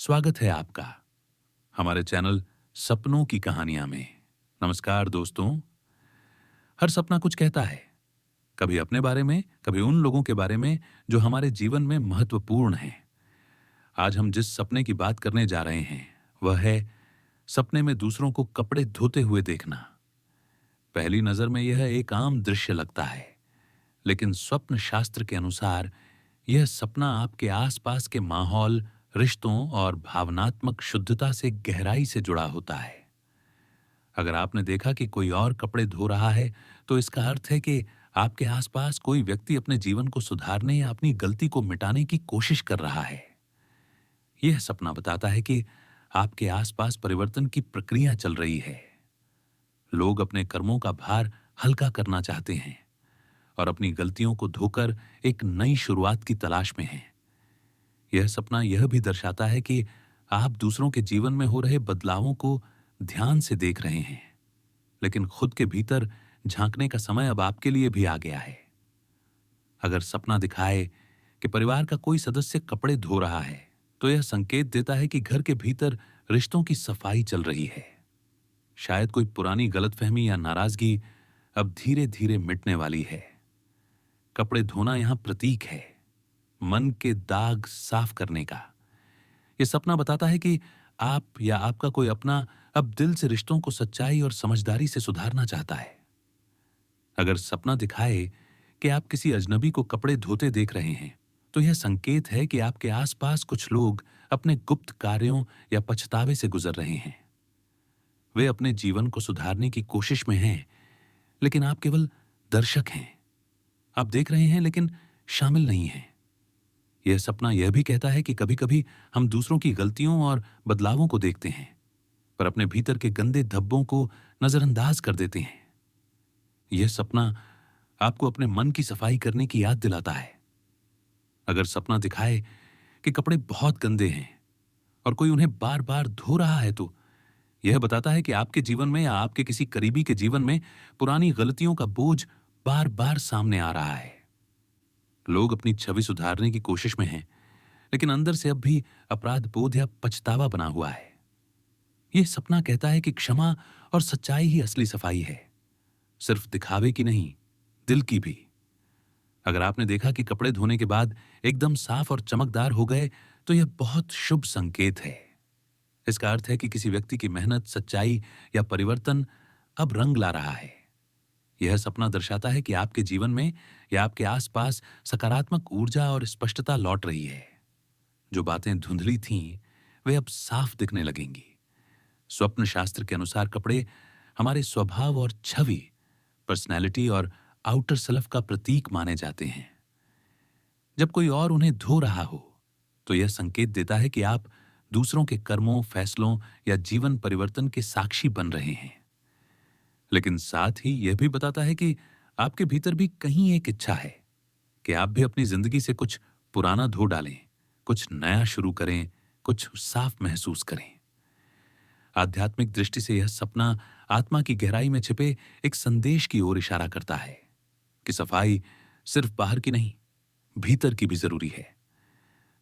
स्वागत है आपका हमारे चैनल सपनों की कहानियां में। नमस्कार दोस्तों। हर सपना कुछ कहता है, कभी अपने बारे में, कभी उन लोगों के बारे में जो हमारे जीवन में महत्वपूर्ण हैं। आज हम जिस सपने की बात करने जा रहे हैं वह है सपने में दूसरों को कपड़े धोते हुए देखना। पहली नजर में यह एक आम दृश्य लगता है, लेकिन स्वप्न शास्त्र के अनुसार यह सपना आपके आसपास के माहौल, रिश्तों और भावनात्मक शुद्धता से गहराई से जुड़ा होता है। अगर आपने देखा कि कोई और कपड़े धो रहा है, तो इसका अर्थ है कि आपके आसपास कोई व्यक्ति अपने जीवन को सुधारने या अपनी गलती को मिटाने की कोशिश कर रहा है। यह सपना बताता है कि आपके आसपास परिवर्तन की प्रक्रिया चल रही है। लोग अपने कर्मों का भार हल्का करना चाहते हैं और अपनी गलतियों को धोकर एक नई शुरुआत की तलाश में हैं। यह सपना यह भी दर्शाता है कि आप दूसरों के जीवन में हो रहे बदलावों को ध्यान से देख रहे हैं, लेकिन खुद के भीतर झांकने का समय अब आपके लिए भी आ गया है। अगर सपना दिखाए कि परिवार का कोई सदस्य कपड़े धो रहा है, तो यह संकेत देता है कि घर के भीतर रिश्तों की सफाई चल रही है। शायद कोई पुरानी गलतफहमी या नाराजगी अब धीरे धीरे मिटने वाली है। कपड़े धोना यहां प्रतीक है मन के दाग साफ करने का। यह सपना बताता है कि आप या आपका कोई अपना अब दिल से रिश्तों को सच्चाई और समझदारी से सुधारना चाहता है। अगर सपना दिखाए कि आप किसी अजनबी को कपड़े धोते देख रहे हैं, तो यह संकेत है कि आपके आसपास कुछ लोग अपने गुप्त कार्यों या पछतावे से गुजर रहे हैं। वे अपने जीवन को सुधारने की कोशिश में हैं, लेकिन आप केवल दर्शक हैं। आप देख रहे हैं लेकिन शामिल नहीं हैं। यह सपना यह भी कहता है कि कभी-कभी हम दूसरों की गलतियों और बदलावों को देखते हैं, पर अपने भीतर के गंदे धब्बों को नजरअंदाज कर देते हैं। यह सपना आपको अपने मन की सफाई करने की याद दिलाता है। अगर सपना दिखाए कि कपड़े बहुत गंदे हैं और कोई उन्हें बार-बार धो रहा है, तो यह बताता है कि आपके जीवन में या आपके किसी करीबी के जीवन में पुरानी गलतियों का बोझ बार-बार सामने आ रहा है। लोग अपनी छवि सुधारने की कोशिश में हैं, लेकिन अंदर से अब भी अपराध बोध या पछतावा बना हुआ है। यह सपना कहता है कि क्षमा और सच्चाई ही असली सफाई है, सिर्फ दिखावे की नहीं, दिल की भी। अगर आपने देखा कि कपड़े धोने के बाद एकदम साफ और चमकदार हो गए, तो यह बहुत शुभ संकेत है। इसका अर्थ है कि किसी व्यक्ति की मेहनत, सच्चाई या परिवर्तन अब रंग ला रहा है। यह सपना दर्शाता है कि आपके जीवन में या आपके आसपास सकारात्मक ऊर्जा और स्पष्टता लौट रही है। जो बातें धुंधली थीं, वे अब साफ दिखने लगेंगी। स्वप्न शास्त्र के अनुसार कपड़े हमारे स्वभाव और छवि, पर्सनैलिटी और आउटर सेल्फ का प्रतीक माने जाते हैं। जब कोई और उन्हें धो रहा हो, तो यह संकेत देता है कि आप दूसरों के कर्मों, फैसलों या जीवन परिवर्तन के साक्षी बन रहे हैं। लेकिन साथ ही यह भी बताता है कि आपके भीतर भी कहीं एक इच्छा है कि आप भी अपनी जिंदगी से कुछ पुराना धो डालें, कुछ नया शुरू करें, कुछ साफ महसूस करें। आध्यात्मिक दृष्टि से यह सपना आत्मा की गहराई में छिपे एक संदेश की ओर इशारा करता है कि सफाई सिर्फ बाहर की नहीं, भीतर की भी जरूरी है।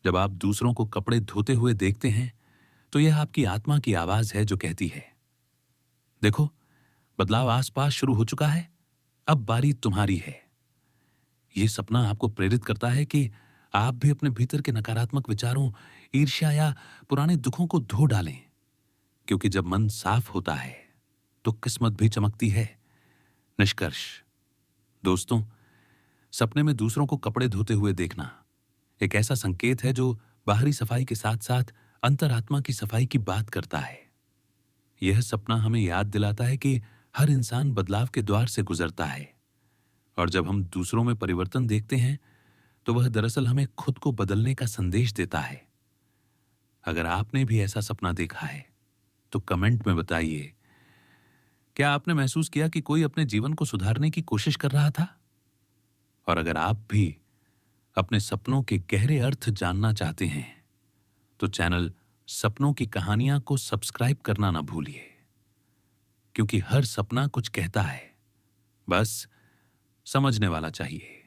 जब आप दूसरों को कपड़े धोते हुए देखते हैं, तो यह आपकी आत्मा की आवाज है जो कहती है, देखो, बदलाव आसपास शुरू हो चुका है, अब बारी तुम्हारी है। यह सपना आपको प्रेरित करता है कि आप भी अपने भीतर के नकारात्मक विचारों, ईर्ष्या या पुराने दुखों को धो डालें, क्योंकि जब मन साफ होता है तो किस्मत भी चमकती है। निष्कर्ष दोस्तों, सपने में दूसरों को कपड़े धोते हुए देखना एक ऐसा संकेत है जो बाहरी सफाई के साथ साथ अंतरात्मा की सफाई की बात करता है। यह सपना हमें याद दिलाता है कि हर इंसान बदलाव के द्वार से गुजरता है, और जब हम दूसरों में परिवर्तन देखते हैं, तो वह दरअसल हमें खुद को बदलने का संदेश देता है। अगर आपने भी ऐसा सपना देखा है, तो कमेंट में बताइए, क्या आपने महसूस किया कि कोई अपने जीवन को सुधारने की कोशिश कर रहा था? और अगर आप भी अपने सपनों के गहरे अर्थ जानना चाहते हैं, तो चैनल सपनों की कहानियां को सब्सक्राइब करना ना भूलिए, क्योंकि हर सपना कुछ कहता है, बस समझने वाला चाहिए।